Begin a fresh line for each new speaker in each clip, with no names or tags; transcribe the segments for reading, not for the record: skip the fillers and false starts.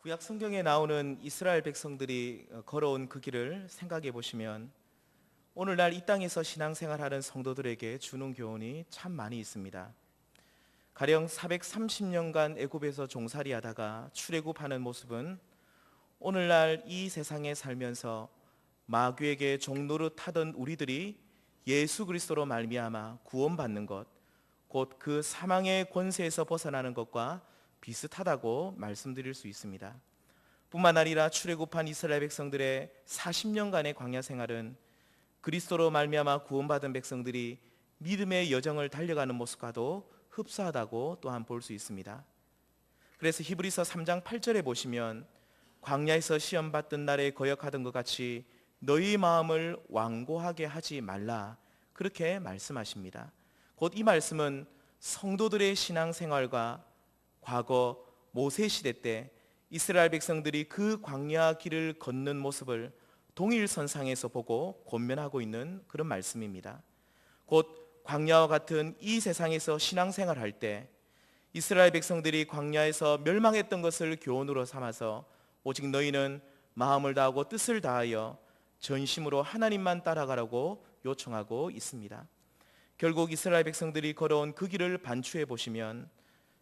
구약 성경에 나오는 이스라엘 백성들이 걸어온 그 길을 생각해 보시면 오늘날 이 땅에서 신앙생활하는 성도들에게 주는 교훈이 참 많이 있습니다. 가령 430년간 애굽에서 종살이하다가 출애굽하는 모습은 오늘날 이 세상에 살면서 마귀에게 종노릇하던 우리들이 예수 그리스도로 말미암아 구원받는 것, 곧 그 사망의 권세에서 벗어나는 것과 비슷하다고 말씀드릴 수 있습니다. 뿐만 아니라 출애굽한 이스라엘 백성들의 40년간의 광야 생활은 그리스도로 말미암아 구원받은 백성들이 믿음의 여정을 달려가는 모습과도 흡사하다고 또한 볼 수 있습니다. 그래서 히브리서 3장 8절에 보시면 광야에서 시험 받던 날에 거역하던 것 같이 너희 마음을 완고하게 하지 말라, 그렇게 말씀하십니다. 곧 이 말씀은 성도들의 신앙생활과 과거 모세 시대 때 이스라엘 백성들이 그 광야 길을 걷는 모습을 동일선상에서 보고 권면하고 있는 그런 말씀입니다. 곧 광야와 같은 이 세상에서 신앙생활할 때 이스라엘 백성들이 광야에서 멸망했던 것을 교훈으로 삼아서 오직 너희는 마음을 다하고 뜻을 다하여 전심으로 하나님만 따라가라고 요청하고 있습니다. 결국 이스라엘 백성들이 걸어온 그 길을 반추해 보시면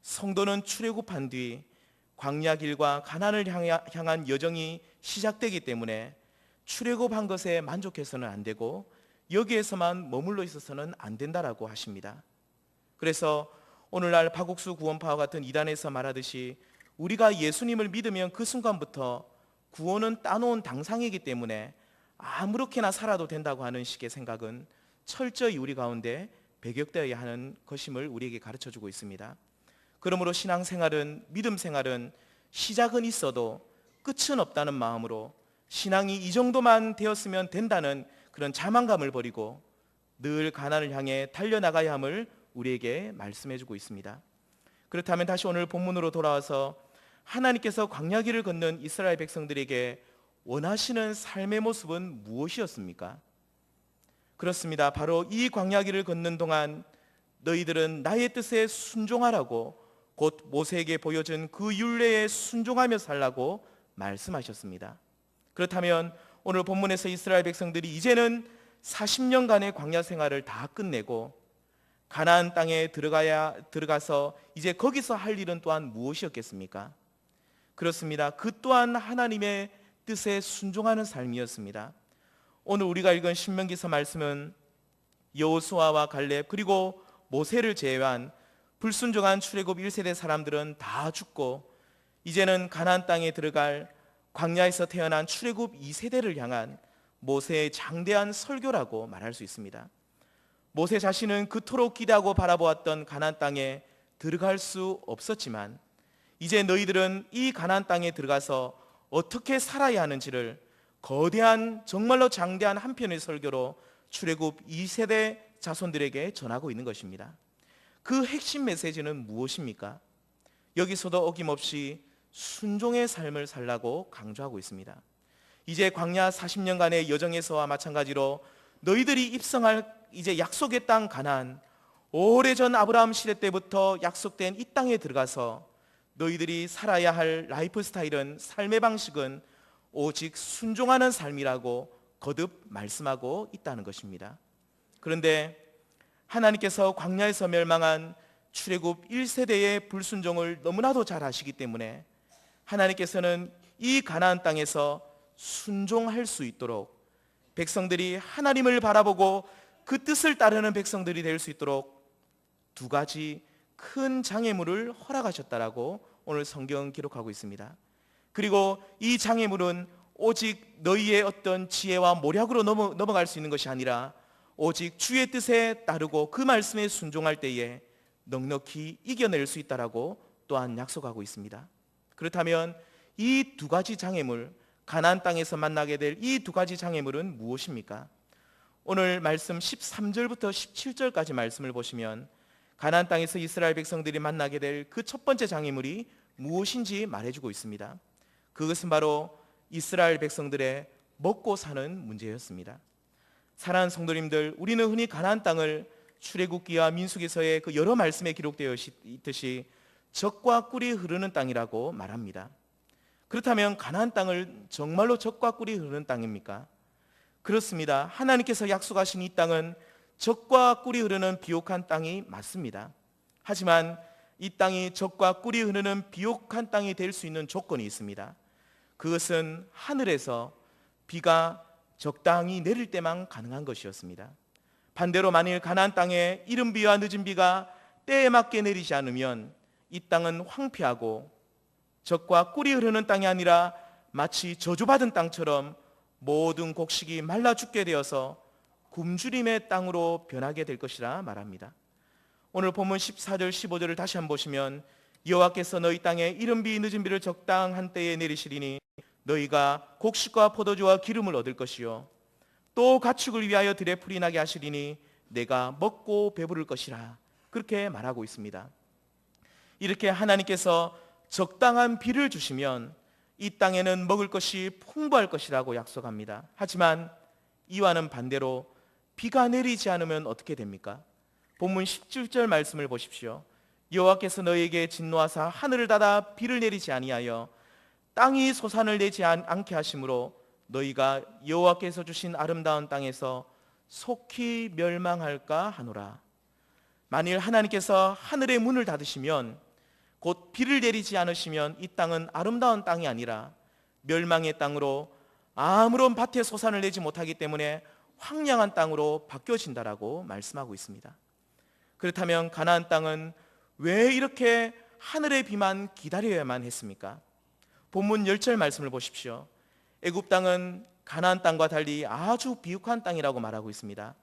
성도는 출애굽한 뒤 광야 길과 가나안을 향한 여정이 시작되기 때문에 출애굽한 것에 만족해서는 안 되고 여기에서만 머물러 있어서는 안 된다라고 하십니다. 그래서 오늘날 박옥수 구원파와 같은 이단에서 말하듯이 우리가 예수님을 믿으면 그 순간부터 구원은 따놓은 당상이기 때문에 아무렇게나 살아도 된다고 하는 식의 생각은 철저히 우리 가운데 배격되어야 하는 것임을 우리에게 가르쳐주고 있습니다. 그러므로 신앙생활은, 믿음생활은 시작은 있어도 끝은 없다는 마음으로 신앙이 이 정도만 되었으면 된다는 그런 자만감을 버리고 늘 가나안을 향해 달려나가야 함을 우리에게 말씀해주고 있습니다. 그렇다면 다시 오늘 본문으로 돌아와서 하나님께서 광야길을 걷는 이스라엘 백성들에게 원하시는 삶의 모습은 무엇이었습니까? 그렇습니다. 바로 이 광야길을 걷는 동안 너희들은 나의 뜻에 순종하라고, 곧 모세에게 보여준 그 율례에 순종하며 살라고 말씀하셨습니다. 그렇다면 오늘 본문에서 이스라엘 백성들이 이제는 40년간의 광야 생활을 다 끝내고 가나안 땅에 들어가서 이제 거기서 할 일은 또한 무엇이었겠습니까? 그렇습니다. 그 또한 하나님의 뜻에 순종하는 삶이었습니다. 오늘 우리가 읽은 신명기서 말씀은 여호수아와 갈렙 그리고 모세를 제외한 불순종한 출애굽 1세대 사람들은 다 죽고 이제는 가나안 땅에 들어갈 광야에서 태어난 출애굽 2세대를 향한 모세의 장대한 설교라고 말할 수 있습니다. 모세 자신은 그토록 기대하고 바라보았던 가나안 땅에 들어갈 수 없었지만 이제 너희들은 이 가나안 땅에 들어가서 어떻게 살아야 하는지를 거대한, 정말로 장대한 한 편의 설교로 출애굽 2세대 자손들에게 전하고 있는 것입니다. 그 핵심 메시지는 무엇입니까? 여기서도 어김없이 순종의 삶을 살라고 강조하고 있습니다. 이제 광야 40년간의 여정에서와 마찬가지로 너희들이 입성할 이제 약속의 땅 가나안, 오래전 아브라함 시대 때부터 약속된 이 땅에 들어가서 너희들이 살아야 할 라이프 스타일은, 삶의 방식은 오직 순종하는 삶이라고 거듭 말씀하고 있다는 것입니다. 그런데 하나님께서 광야에서 멸망한 출애굽 1세대의 불순종을 너무나도 잘 아시기 때문에 하나님께서는 이 가나안 땅에서 순종할 수 있도록 백성들이 하나님을 바라보고 그 뜻을 따르는 백성들이 될 수 있도록 두 가지 큰 장애물을 허락하셨다라고 오늘 성경은 기록하고 있습니다. 그리고 이 장애물은 오직 너희의 어떤 지혜와 모략으로 넘어갈 수 있는 것이 아니라 오직 주의 뜻에 따르고 그 말씀에 순종할 때에 넉넉히 이겨낼 수 있다라고 또한 약속하고 있습니다. 그렇다면 이 두 가지 장애물, 가나안 땅에서 만나게 될 이 두 가지 장애물은 무엇입니까? 오늘 말씀 13절부터 17절까지 말씀을 보시면 가나안 땅에서 이스라엘 백성들이 만나게 될 그 첫 번째 장애물이 무엇인지 말해주고 있습니다. 그것은 바로 이스라엘 백성들의 먹고 사는 문제였습니다. 사랑하는 성도님들, 우리는 흔히 가나안 땅을 출애굽기와 민수기서의 그 여러 말씀에 기록되어 있듯이 젖과 꿀이 흐르는 땅이라고 말합니다. 그렇다면 가나안 땅을 정말로 젖과 꿀이 흐르는 땅입니까? 그렇습니다. 하나님께서 약속하신 이 땅은 젖과 꿀이 흐르는 비옥한 땅이 맞습니다. 하지만 이 땅이 젖과 꿀이 흐르는 비옥한 땅이 될 수 있는 조건이 있습니다. 그것은 하늘에서 비가 적당히 내릴 때만 가능한 것이었습니다. 반대로 만일 가나안 땅에 이른 비와 늦은 비가 때에 맞게 내리지 않으면 이 땅은 황폐하고 젖과 꿀이 흐르는 땅이 아니라 마치 저주받은 땅처럼 모든 곡식이 말라 죽게 되어서 굶주림의 땅으로 변하게 될 것이라 말합니다. 오늘 본문 14절 15절을 다시 한번 보시면 여호와께서 너희 땅에 이른 비 늦은 비를 적당한 때에 내리시리니 너희가 곡식과 포도주와 기름을 얻을 것이요 또 가축을 위하여 들에 풀이 나게 하시리니 내가 먹고 배부를 것이라, 그렇게 말하고 있습니다. 이렇게 하나님께서 적당한 비를 주시면 이 땅에는 먹을 것이 풍부할 것이라고 약속합니다. 하지만 이와는 반대로 비가 내리지 않으면 어떻게 됩니까? 본문 17절 말씀을 보십시오. 여호와께서 너희에게 진노하사 하늘을 닫아 비를 내리지 아니하여 땅이 소산을 내지 않게 하심으로 너희가 여호와께서 주신 아름다운 땅에서 속히 멸망할까 하노라. 만일 하나님께서 하늘의 문을 닫으시면, 곧 비를 내리지 않으시면 이 땅은 아름다운 땅이 아니라 멸망의 땅으로 아무런 밭에 소산을 내지 못하기 때문에 황량한 땅으로 바뀌어진다라고 말씀하고 있습니다. 그렇다면 가나안 땅은 왜 이렇게 하늘의 비만 기다려야만 했습니까? 본문 10절 말씀을 보십시오. 애굽 땅은 가나안 땅과 달리 아주 비옥한 땅이라고 말하고 있습니다.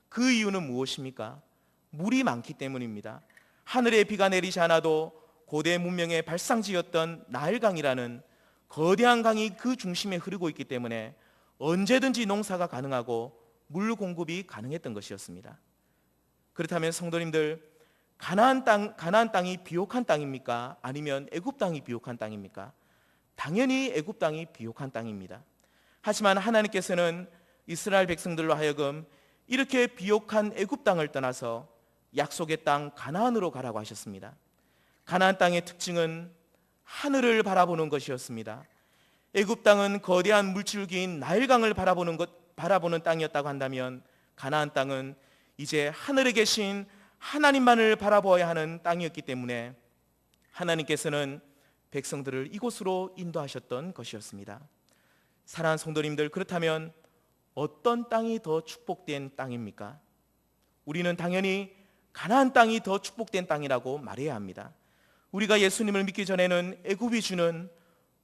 그 이유는 무엇입니까? 물이 많기 때문입니다. 하늘의 비가 내리지 않아도 고대 문명의 발상지였던 나일강이라는 거대한 강이 그 중심에 흐르고 있기 때문에 언제든지 농사가 가능하고 물 공급이 가능했던 것이었습니다. 그렇다면 성도님들, 가나안 땅이 비옥한 땅입니까? 아니면 애굽 땅이 비옥한 땅입니까? 당연히 애굽 땅이 비옥한 땅입니다. 하지만 하나님께서는 이스라엘 백성들로 하여금 이렇게 비옥한 애굽 땅을 떠나서 약속의 땅 가나안으로 가라고 하셨습니다. 가나안 땅의 특징은 하늘을 바라보는 것이었습니다. 애굽 땅은 거대한 물줄기인 나일강을 바라보는 땅이었다고 한다면 가나안 땅은 이제 하늘에 계신 하나님만을 바라보아야 하는 땅이었기 때문에 하나님께서는 백성들을 이곳으로 인도하셨던 것이었습니다. 사랑하는 성도님들, 그렇다면 어떤 땅이 더 축복된 땅입니까? 우리는 당연히 가나안 땅이 더 축복된 땅이라고 말해야 합니다. 우리가 예수님을 믿기 전에는 애굽이 주는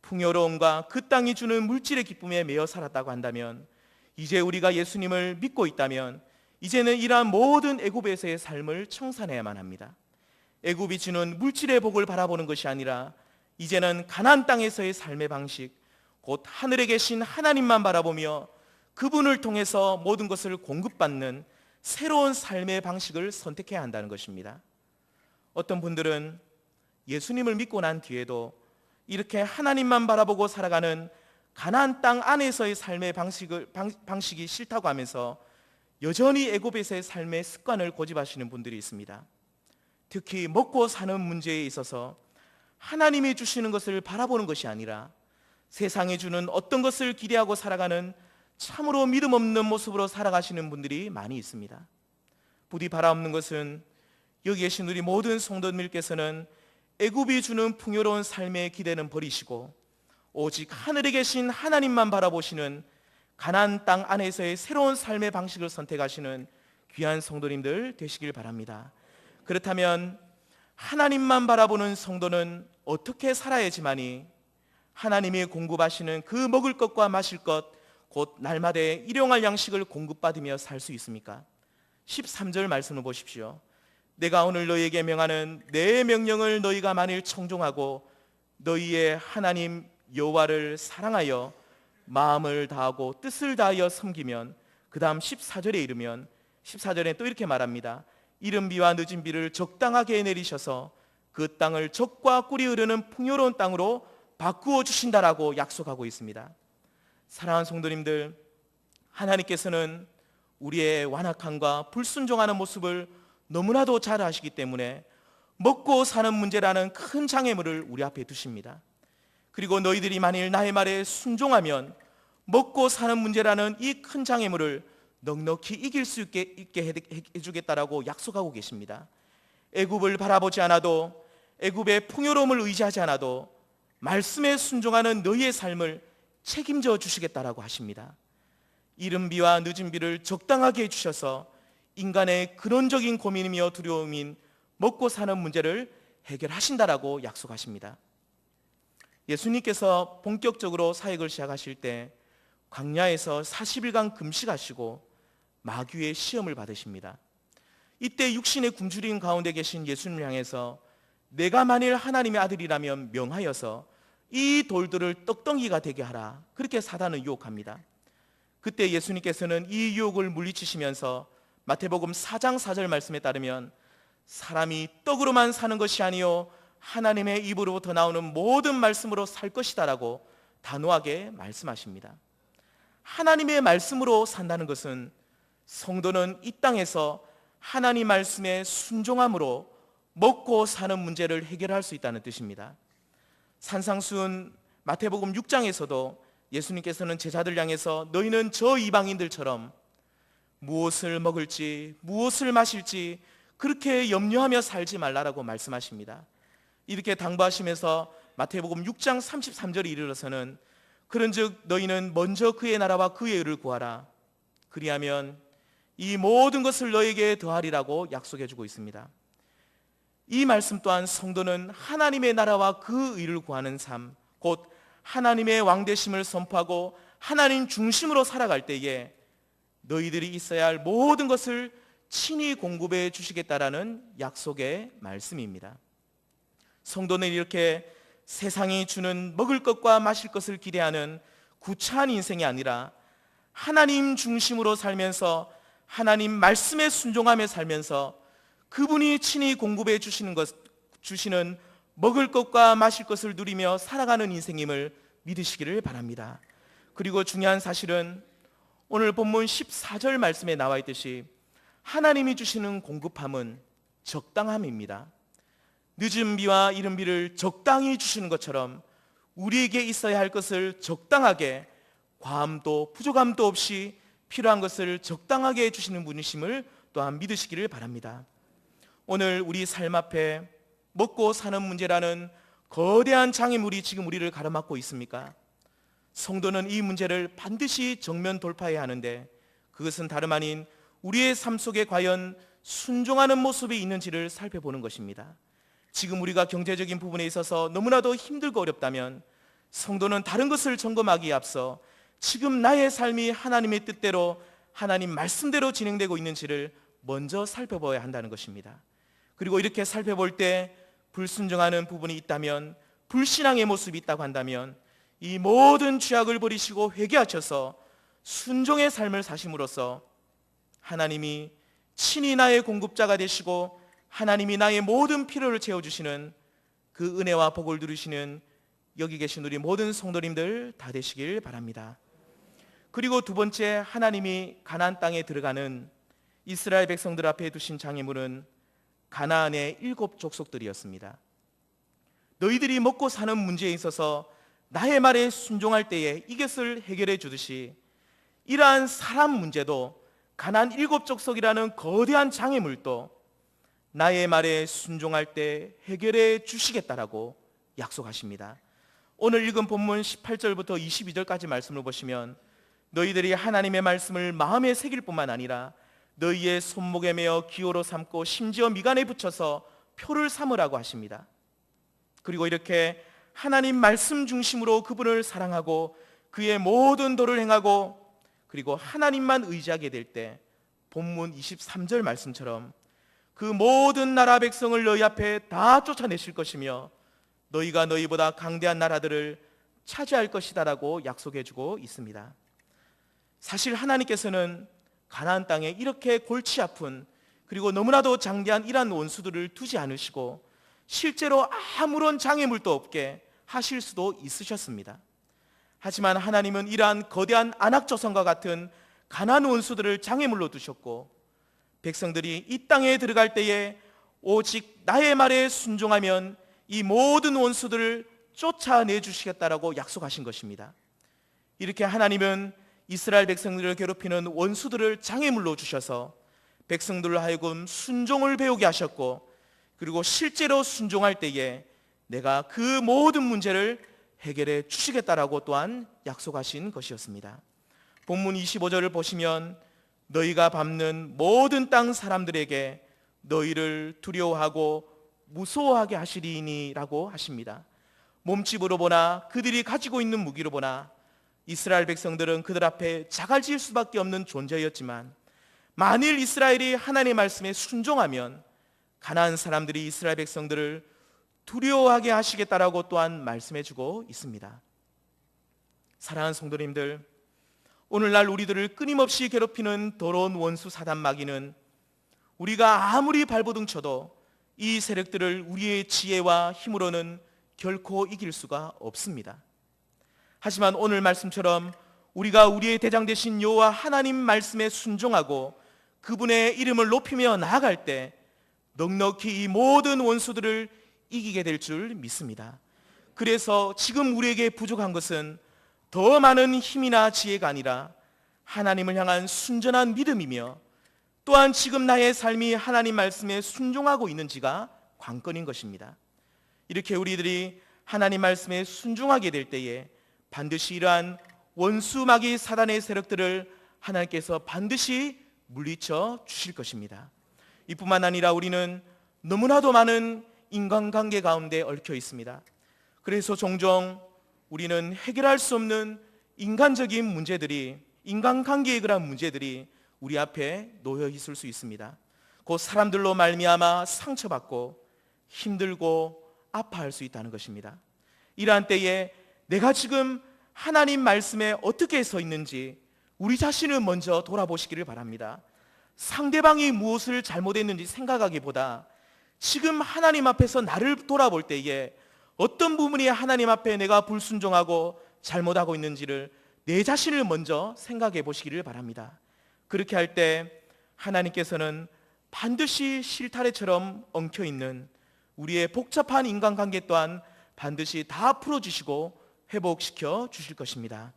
풍요로움과 그 땅이 주는 물질의 기쁨에 매여 살았다고 한다면, 이제 우리가 예수님을 믿고 있다면 이제는 이러한 모든 애굽에서의 삶을 청산해야만 합니다. 애굽이 주는 물질의 복을 바라보는 것이 아니라 이제는 가나안 땅에서의 삶의 방식, 곧 하늘에 계신 하나님만 바라보며 그분을 통해서 모든 것을 공급받는 새로운 삶의 방식을 선택해야 한다는 것입니다. 어떤 분들은 예수님을 믿고 난 뒤에도 이렇게 하나님만 바라보고 살아가는 가나안 땅 안에서의 삶의 방식이 싫다고 하면서 여전히 애굽에서의 삶의 습관을 고집하시는 분들이 있습니다. 특히 먹고 사는 문제에 있어서 하나님이 주시는 것을 바라보는 것이 아니라 세상에 주는 어떤 것을 기대하고 살아가는 참으로 믿음 없는 모습으로 살아가시는 분들이 많이 있습니다. 부디 바라옵는 것은 여기 계신 우리 모든 성도님께서는 애굽이 주는 풍요로운 삶의 기대는 버리시고 오직 하늘에 계신 하나님만 바라보시는 가나안 땅 안에서의 새로운 삶의 방식을 선택하시는 귀한 성도님들 되시길 바랍니다. 그렇다면 하나님만 바라보는 성도는 어떻게 살아야지만이 하나님이 공급하시는 그 먹을 것과 마실 것, 곧 날마다의 일용할 양식을 공급받으며 살 수 있습니까? 13절 말씀을 보십시오. 내가 오늘 너희에게 명하는 내 명령을 너희가 만일 청종하고 너희의 하나님 여호와를 사랑하여 마음을 다하고 뜻을 다하여 섬기면, 그 다음 14절에 이르면 14절에 또 이렇게 말합니다. 이른 비와 늦은 비를 적당하게 내리셔서 그 땅을 젖과 꿀이 흐르는 풍요로운 땅으로 바꾸어 주신다라고 약속하고 있습니다. 사랑하는 성도님들, 하나님께서는 우리의 완악함과 불순종하는 모습을 너무나도 잘 아시기 때문에 먹고 사는 문제라는 큰 장애물을 우리 앞에 두십니다. 그리고 너희들이 만일 나의 말에 순종하면 먹고 사는 문제라는 이 큰 장애물을 넉넉히 이길 수 있게 해주겠다라고 약속하고 계십니다. 애굽을 바라보지 않아도, 애굽의 풍요로움을 의지하지 않아도 말씀에 순종하는 너희의 삶을 책임져 주시겠다라고 하십니다. 이른 비와 늦은 비를 적당하게 해주셔서 인간의 근원적인 고민이며 두려움인 먹고 사는 문제를 해결하신다라고 약속하십니다. 예수님께서 본격적으로 사역을 시작하실 때 광야에서 40일간 금식하시고 마귀의 시험을 받으십니다. 이때 육신의 굶주림 가운데 계신 예수님을 향해서 내가 만일 하나님의 아들이라면 명하여서 이 돌들을 떡덩이가 되게 하라, 그렇게 사단은 유혹합니다. 그때 예수님께서는 이 유혹을 물리치시면서 마태복음 4장 4절 말씀에 따르면 사람이 떡으로만 사는 것이 아니요 하나님의 입으로부터 나오는 모든 말씀으로 살 것이다 라고 단호하게 말씀하십니다. 하나님의 말씀으로 산다는 것은 성도는 이 땅에서 하나님 말씀에 순종함으로 먹고 사는 문제를 해결할 수 있다는 뜻입니다. 산상수훈 마태복음 6장에서도 예수님께서는 제자들 향해서 너희는 저 이방인들처럼 무엇을 먹을지 무엇을 마실지 그렇게 염려하며 살지 말라라고 말씀하십니다. 이렇게 당부하시면서 마태복음 6장 33절에 이르러서는 그런즉 너희는 먼저 그의 나라와 그의 의를 구하라, 그리하면 이 모든 것을 너에게 더하리라고 약속해 주고 있습니다. 이 말씀 또한 성도는 하나님의 나라와 그 의를 구하는 삶, 곧 하나님의 왕되심을 선포하고 하나님 중심으로 살아갈 때에 너희들이 있어야 할 모든 것을 친히 공급해 주시겠다라는 약속의 말씀입니다. 성도는 이렇게 세상이 주는 먹을 것과 마실 것을 기대하는 구차한 인생이 아니라 하나님 중심으로 살면서 하나님 말씀에 순종하며 살면서 그분이 친히 공급해 주시는 먹을 것과 마실 것을 누리며 살아가는 인생임을 믿으시기를 바랍니다. 그리고 중요한 사실은 오늘 본문 14절 말씀에 나와 있듯이 하나님이 주시는 공급함은 적당함입니다. 늦은 비와 이른 비를 적당히 주시는 것처럼 우리에게 있어야 할 것을 적당하게, 과함도 부족함도 없이 필요한 것을 적당하게 해주시는 분이심을 또한 믿으시기를 바랍니다. 오늘 우리 삶 앞에 먹고 사는 문제라는 거대한 장애물이 지금 우리를 가로막고 있습니까? 성도는 이 문제를 반드시 정면 돌파해야 하는데 그것은 다름 아닌 우리의 삶 속에 과연 순종하는 모습이 있는지를 살펴보는 것입니다. 지금 우리가 경제적인 부분에 있어서 너무나도 힘들고 어렵다면 성도는 다른 것을 점검하기에 앞서 지금 나의 삶이 하나님의 뜻대로 하나님 말씀대로 진행되고 있는지를 먼저 살펴봐야 한다는 것입니다. 그리고 이렇게 살펴볼 때 불순종하는 부분이 있다면, 불신앙의 모습이 있다고 한다면 이 모든 죄악을 버리시고 회개하셔서 순종의 삶을 사심으로써 하나님이 친히 나의 공급자가 되시고 하나님이 나의 모든 필요를 채워주시는 그 은혜와 복을 누리시는 여기 계신 우리 모든 성도님들 다 되시길 바랍니다. 그리고 두 번째, 하나님이 가나안 땅에 들어가는 이스라엘 백성들 앞에 두신 장애물은 가나안의 7 족속들이었습니다. 너희들이 먹고 사는 문제에 있어서 나의 말에 순종할 때에 이것을 해결해 주듯이 이러한 사람 문제도 가나안 7 족속이라는 거대한 장애물도 나의 말에 순종할 때 해결해 주시겠다라고 약속하십니다. 오늘 읽은 본문 18절부터 22절까지 말씀을 보시면 너희들이 하나님의 말씀을 마음에 새길 뿐만 아니라 너희의 손목에 매어 기호로 삼고 심지어 미간에 붙여서 표를 삼으라고 하십니다. 그리고 이렇게 하나님 말씀 중심으로 그분을 사랑하고 그의 모든 도를 행하고 그리고 하나님만 의지하게 될 때 본문 23절 말씀처럼 그 모든 나라 백성을 너희 앞에 다 쫓아내실 것이며 너희가 너희보다 강대한 나라들을 차지할 것이다라고 약속해주고 있습니다. 사실 하나님께서는 가나안 땅에 이렇게 골치 아픈 그리고 너무나도 장대한 이러한 원수들을 두지 않으시고 실제로 아무런 장애물도 없게 하실 수도 있으셨습니다. 하지만 하나님은 이러한 거대한 안악조선과 같은 가나안 원수들을 장애물로 두셨고 백성들이 이 땅에 들어갈 때에 오직 나의 말에 순종하면 이 모든 원수들을 쫓아내 주시겠다라고 약속하신 것입니다. 이렇게 하나님은 이스라엘 백성들을 괴롭히는 원수들을 장애물로 주셔서 백성들로 하여금 순종을 배우게 하셨고, 그리고 실제로 순종할 때에 내가 그 모든 문제를 해결해 주시겠다라고 또한 약속하신 것이었습니다. 본문 25절을 보시면 너희가 밟는 모든 땅 사람들에게 너희를 두려워하고 무서워하게 하시리니 라고 하십니다. 몸집으로 보나 그들이 가지고 있는 무기로 보나 이스라엘 백성들은 그들 앞에 자갈지을 수밖에 없는 존재였지만, 만일 이스라엘이 하나님의 말씀에 순종하면 가나안 사람들이 이스라엘 백성들을 두려워하게 하시겠다라고 또한 말씀해 주고 있습니다. 사랑하는 성도님들, 오늘날 우리들을 끊임없이 괴롭히는 더러운 원수 사단 마귀는 우리가 아무리 발버둥 쳐도 이 세력들을 우리의 지혜와 힘으로는 결코 이길 수가 없습니다. 하지만 오늘 말씀처럼 우리가 우리의 대장 되신 여호와 하나님 말씀에 순종하고 그분의 이름을 높이며 나아갈 때 넉넉히 이 모든 원수들을 이기게 될 줄 믿습니다. 그래서 지금 우리에게 부족한 것은 더 많은 힘이나 지혜가 아니라 하나님을 향한 순전한 믿음이며, 또한 지금 나의 삶이 하나님 말씀에 순종하고 있는지가 관건인 것입니다. 이렇게 우리들이 하나님 말씀에 순종하게 될 때에 반드시 이러한 원수 마귀 사단의 세력들을 하나님께서 반드시 물리쳐 주실 것입니다. 이뿐만 아니라 우리는 너무나도 많은 인간관계 가운데 얽혀 있습니다. 그래서 종종 우리는 해결할 수 없는 인간적인 문제들이, 인간관계의 그런 문제들이 우리 앞에 놓여 있을 수 있습니다. 그 사람들로 말미암아 상처받고 힘들고 아파할 수 있다는 것입니다. 이러한 때에 내가 지금 하나님 말씀에 어떻게 서 있는지 우리 자신을 먼저 돌아보시기를 바랍니다. 상대방이 무엇을 잘못했는지 생각하기보다 지금 하나님 앞에서 나를 돌아볼 때에 어떤 부분이 하나님 앞에 내가 불순종하고 잘못하고 있는지를 내 자신을 먼저 생각해 보시기를 바랍니다. 그렇게 할 때 하나님께서는 반드시 실타래처럼 엉켜있는 우리의 복잡한 인간관계 또한 반드시 다 풀어주시고 회복시켜 주실 것입니다.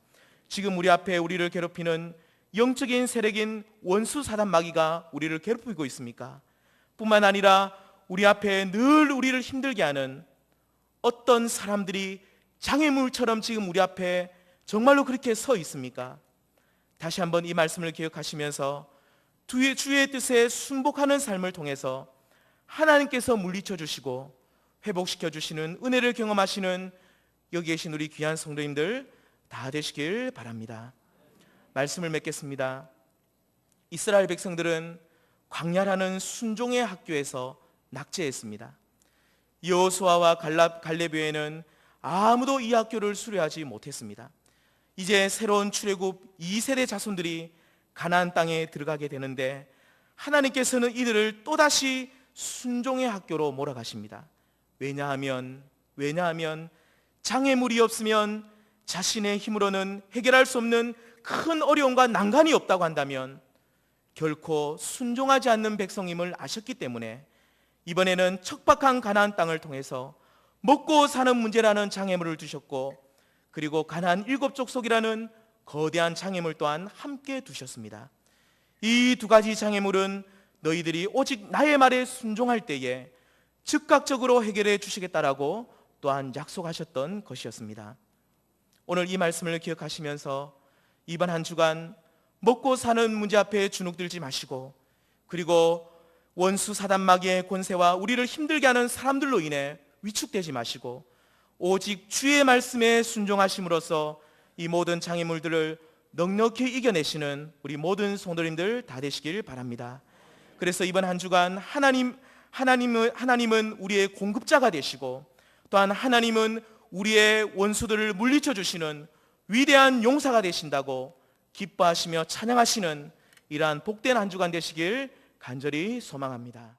지금 우리 앞에 우리를 괴롭히는 영적인 세력인 원수 사단 마귀가 우리를 괴롭히고 있습니까? 뿐만 아니라 우리 앞에 늘 우리를 힘들게 하는 어떤 사람들이 장애물처럼 지금 우리 앞에 정말로 그렇게 서 있습니까? 다시 한번 이 말씀을 기억하시면서 주의 뜻에 순복하는 삶을 통해서 하나님께서 물리쳐 주시고 회복시켜 주시는 은혜를 경험하시는 여기 계신 우리 귀한 성도님들 다 되시길 바랍니다. 말씀을 맺겠습니다. 이스라엘 백성들은 광야라는 순종의 학교에서 낙제했습니다. 여호수아와 갈렙 외에는 아무도 이 학교를 수료하지 못했습니다. 이제 새로운 출애굽 2세대 자손들이 가나안 땅에 들어가게 되는데 하나님께서는 이들을 또다시 순종의 학교로 몰아가십니다. 왜냐하면 장애물이 없으면 자신의 힘으로는 해결할 수 없는 큰 어려움과 난관이 없다고 한다면 결코 순종하지 않는 백성임을 아셨기 때문에 이번에는 척박한 가나안 땅을 통해서 먹고 사는 문제라는 장애물을 두셨고, 그리고 가나안 7족속이라는 거대한 장애물 또한 함께 두셨습니다. 이 두 가지 장애물은 너희들이 오직 나의 말에 순종할 때에 즉각적으로 해결해 주시겠다라고 또한 약속하셨던 것이었습니다. 오늘 이 말씀을 기억하시면서 이번 한 주간 먹고 사는 문제 앞에 주눅들지 마시고, 그리고 원수 사단 마귀의 권세와 우리를 힘들게 하는 사람들로 인해 위축되지 마시고 오직 주의 말씀에 순종하심으로써 이 모든 장애물들을 넉넉히 이겨내시는 우리 모든 성도님들 다 되시길 바랍니다. 그래서 이번 한 주간 하나님은 우리의 공급자가 되시고, 또한 하나님은 우리의 원수들을 물리쳐 주시는 위대한 용사가 되신다고 기뻐하시며 찬양하시는 이러한 복된 한 주간 되시길 간절히 소망합니다.